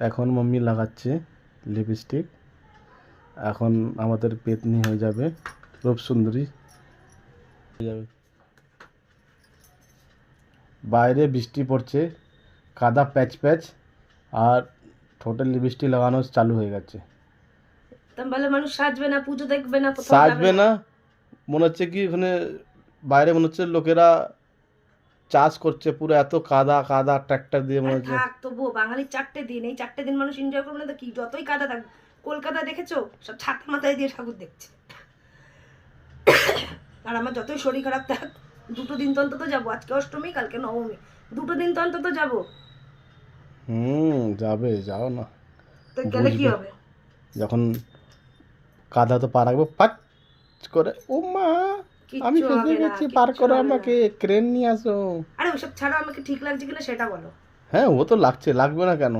এখন মাম্মি লাগাচ্ছে লিপস্টিক। এখন আমাদের পেতনি হয়ে যাবে রূপ সুন্দরী হয়ে যাবে। বাইরে বৃষ্টি পড়ছে, কাদা প্যাচ প্যাচ, আর ঠোঁটে লিপস্টিক লাগানো চালু হয়ে গেছে। বলে মানুষ সাজবে না, পুজো দেখবে না, সাজবে না, মনে হচ্ছে কি ওখানে বাইরে মনে হচ্ছে লোকেরা চাষ করছে, পুরো এত কাদা কাদা ট্রাক্টর দিয়ে মনে হচ্ছে। থাক তবুও বাঙালির 4টে দিন, এই 4টে দিন মানুষ এনজয় করবে না তো কি? যতই কাদা থাক, কলকাতা দেখেছো সব ছাতা মাথায় দিয়ে ঠাকুর দেখছে। আর আমার যতই শরীর খারাপ থাক, 2 দিন তো অন্তত যাবো। আজকে অষ্টমী, কালকে নবমী, 2 দিন তো অন্তত যাবো। যাবে, যাও না। তো গেলে কি হবে? যখন কাদা তো পা রাখবো পাট করে, ও মা আমি ফেসে গেছি, পার করো আমাকে, ক্রেন নিয়ে আসো। আরে ওসব ছাড়া আমাকে ঠিক লাগছে কিনা সেটা বলো। হ্যাঁ, ও তো লাগছে, লাগবে না কেন?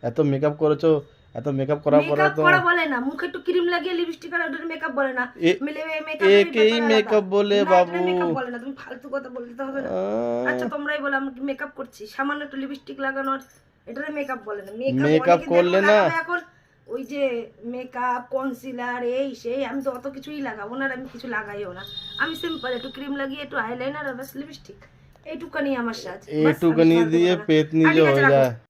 এত মেকআপ করেছো, এত মেকআপ করার পরে মেকআপ তো করা বলে না, মুখে একটু ক্রিম লাগিয়ে লিপস্টিক আর ওটা মেকআপ বলে না। মিলে মেকআপ একেই মেকআপ বলে বাবু। মেকআপ বলে না, তুমি ফালতু কথা বলতে হবে না। আচ্ছা তোমরাই বলো আমি মেকআপ করছি, সামান্য একটু লিপস্টিক লাগানোর এটারে মেকআপ বলে না। মেকআপ করলে না, এখন ওই যে মেকআপ কনসিলার এই সেই, আমি তো অত কিছুই লাগাবো না, আর আমি কিছু লাগাইও না। আমি সিম্পল একটু ক্রিম লাগিয়ে একটু আইলাইনার আর বাস লিপস্টিক, এইটুকানি আমার সাজ। এইটুকানি দিয়ে পেতনি যে হয়ে যায়।